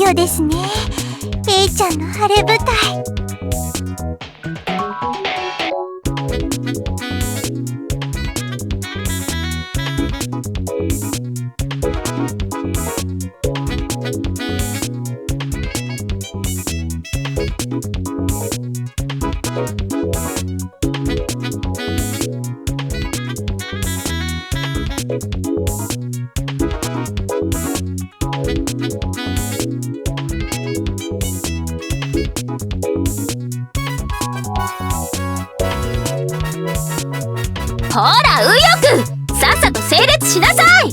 よですね。エイちゃんの晴れ舞台。ほら右翼、さっさと整列しなさい。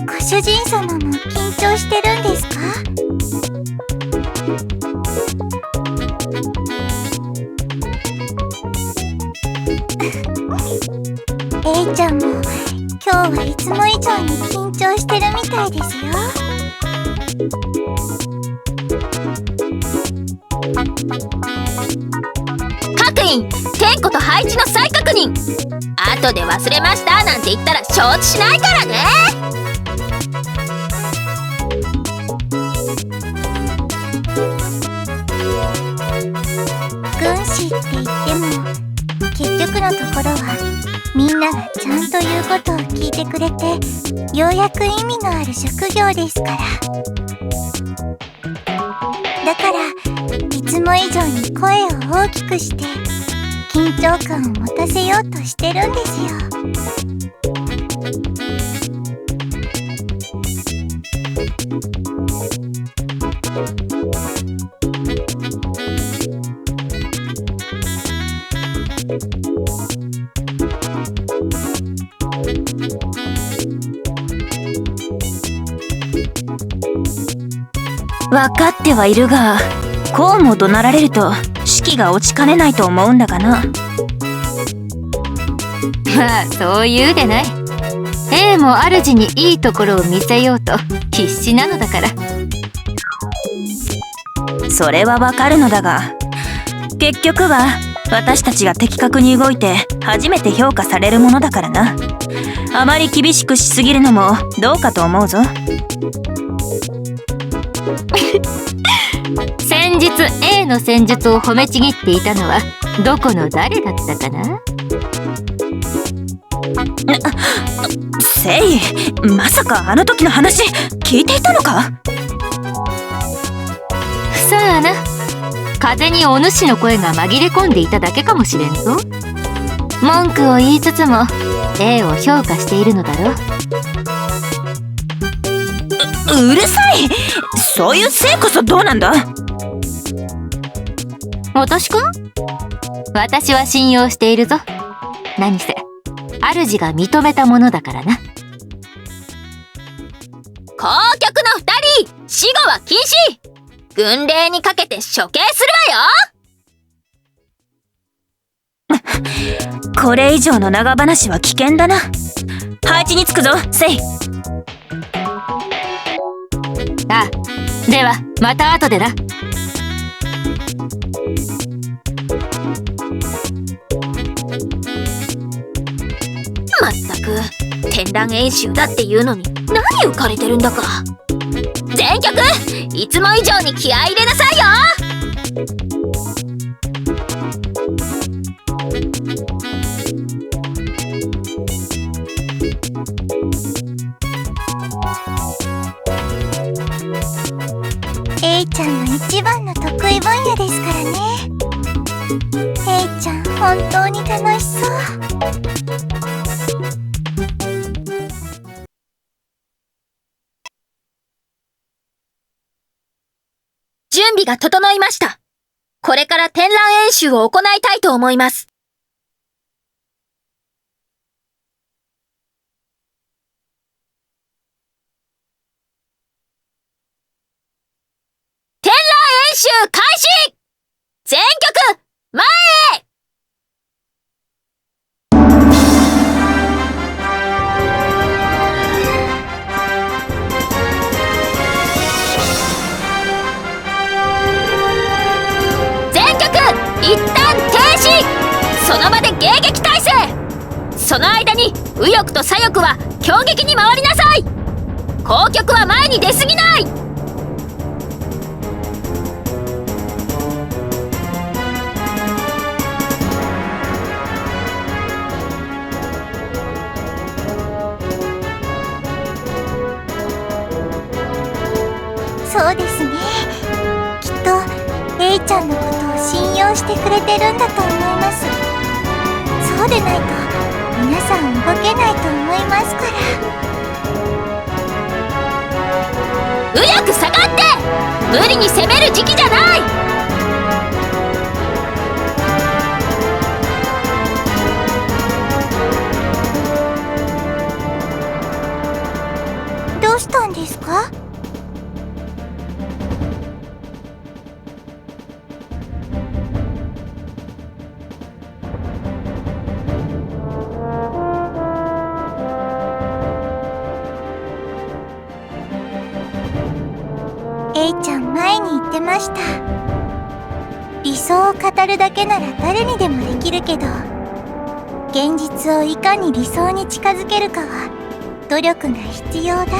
ご主人様も緊張してるんですか？エイちゃんも今日はいつも以上に緊張してるみたいですよ。各員、点呼と配置の再確認。後で忘れましたなんて言ったら承知しないからね。軍師って言っても結局のところはみんながちゃんと言うことを聞いてくれてようやく意味のある職業ですから。だからいつも以上に声を大きくして緊張感を持たせようとしてるんですよ。分かってはいるが、こうも怒鳴られると士気が落ちかねないと思うんだがな。まあそう言うでない。A も主にいいところを見せようと必死なのだから。それはわかるのだが、結局は私たちが的確に動いて初めて評価されるものだからな。あまり厳しくしすぎるのもどうかと思うぞ。先日 A の戦術を褒めちぎっていたのはどこの誰だったかな。セイ、まさかあの時の話聞いていたのか？さあな、風にお主の声が紛れ込んでいただけかもしれんぞ。文句を言いつつも A を評価しているのだろう。うるさい。そういうせいこそどうなんだ。私か？私は信用しているぞ。何せ主が認めたものだからな。公局の2人、死後は禁止。軍令にかけて処刑するわよ。これ以上の長話は危険だな。配置につくぞ、セイ。あ、ではまた後でな。まったく展覧演習だっていうのに何浮かれてるんだか。全局いつも以上に気合い入れなさいよ。エイちゃんの一番の得意分野ですからね。エイちゃん本当に楽しそう。準備が整いました。これから展覧演習を行いたいと思います。展覧演習開始！全局前へ！一旦停止！右翼と左翼は攻撃に回りなさい。攻撃は前に出すぎない。そうですね。きっとエイちゃんのことを信用してくれてるんだと思います。そうでないと皆さん動けないと思いますから。右翼下がって！無理に攻める時期じゃない。どうしたんですか？エイちゃん前に言ってました。理想を語るだけなら誰にでもできるけど、現実をいかに理想に近づけるかは努力が必要だって。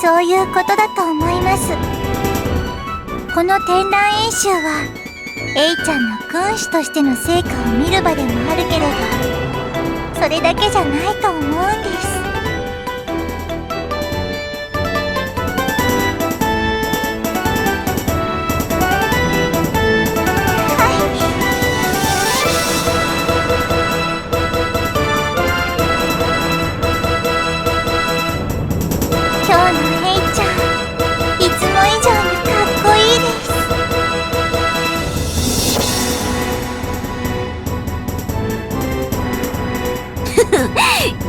そういうことだと思います。この展覧演習はエイちゃんの軍師としての成果を見る場でもあるけれど、それだけじゃないと思うんです。今日のエイちゃん、いつも以上にかっこいいです。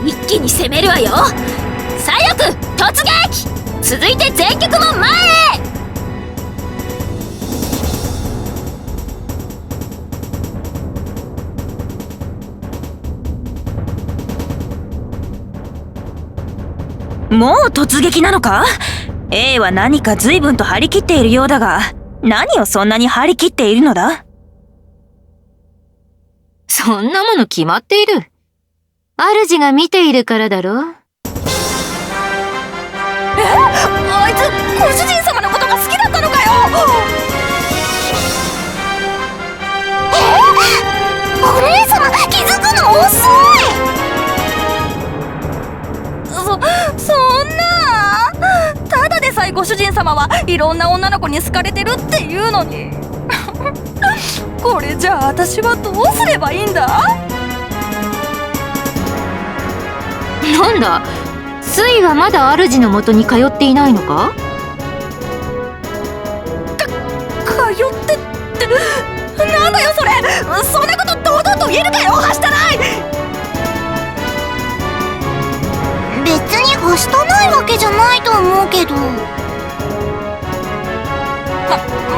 一気に攻めるわよ。左翼突撃！続いて全局も前へ。もう突撃なのか？ A は何か随分と張り切っているようだが、何をそんなに張り切っているのだ？そんなもの決まっている。主が見ているからだろ。あいつご主人様のことが好きだったのかよ。お姉様、気づくの遅い。そんな。ただでさえご主人様はいろんな女の子に好かれてるっていうのにこれじゃあ私はどうすればいいんだ？なんだ、スイはまだ主のもとに通っていないのか？通ってってなんだよそれ。そんなこと堂々と言えるかよ、はしたない。別にはしたないわけじゃないと思うけど。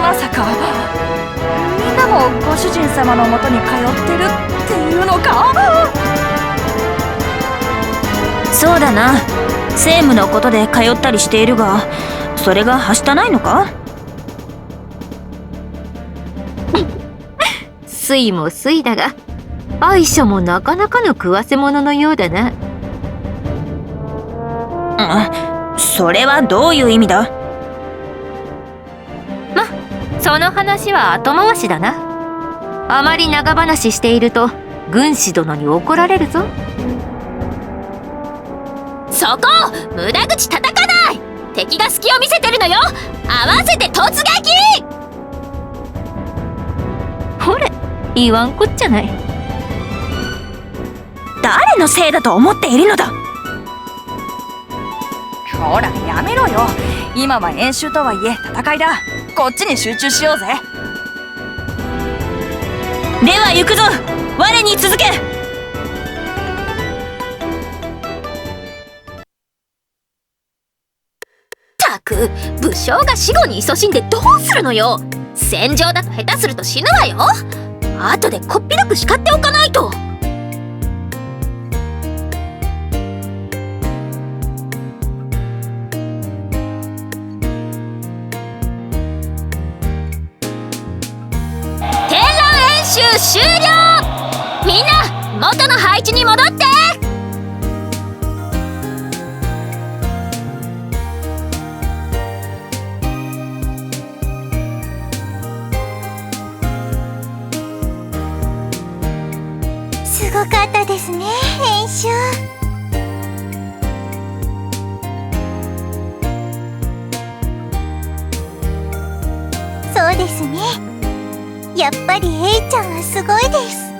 まさかみんなもご主人様のもとに通ってるっていうのか？そうだな、政務のことで通ったりしているが、それがはしたないのか？スイもスイだが、アイシャもなかなかの食わせ者のようだな。それはどういう意味だ？その話は後回しだな。あまり長話していると軍師殿に怒られるぞ。そこ無駄口叩かない。敵が隙を見せてるのよ。合わせて突撃！ほれ、言わんこっちゃない。誰のせいだと思っているのだ？ほらやめろよ。今は演習とはいえ戦いだ。こっちに集中しようぜ。では行くぞ。我に続け。たく、武将が死後に勤しんでどうするのよ。戦場だと下手すると死ぬわよ。後でこっぴどく叱っておかないと。終了。みんな元の配置に戻って。すごかったですね、編集。そうですね。やっぱりエイちゃんはすごいです。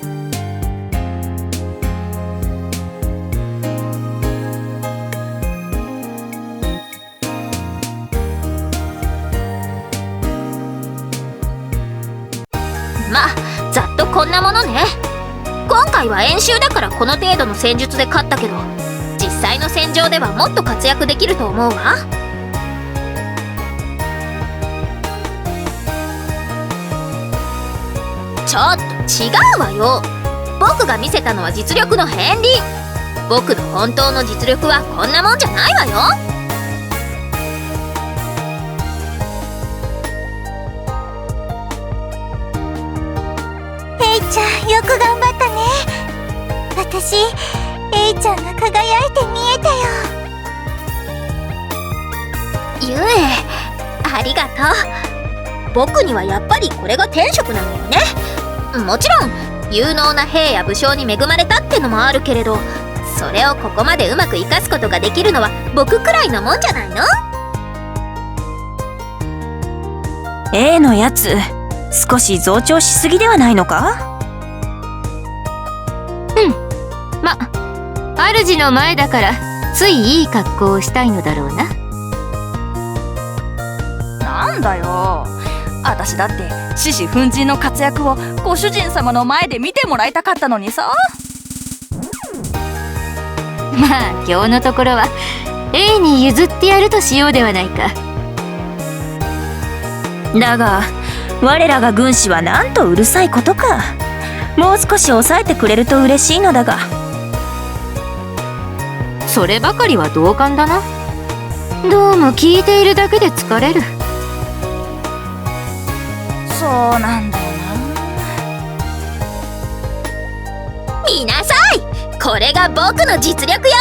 まあざっとこんなものね。今回は演習だからこの程度の戦術で勝ったけど、実際の戦場ではもっと活躍できると思うわ。ちょっと違うわよ。僕が見せたのは実力の片鱗。僕の本当の実力はこんなもんじゃないわよ。エイちゃん、よく頑張ったね。私、エイちゃんが輝いて見えたよ。ゆえ、ありがとう。僕にはやっぱりこれが天職なのよね。もちろん有能な兵や武将に恵まれたってのもあるけれど、それをここまでうまく生かすことができるのは僕くらいのもんじゃないの？ A のやつ少し増長しすぎではないのか？ま、主の前だからついいい格好をしたいのだろうな。なんだよ、私だって獅子奮迅の活躍をご主人様の前で見てもらいたかったのにさ。まあ今日のところは A に譲ってやるとしようではないか。だが我らが軍師はなんとうるさいことか。もう少し抑えてくれると嬉しいのだが。そればかりは同感だな。どうも聞いているだけで疲れる。そうなんだよ見なさい、これが僕の実力よ。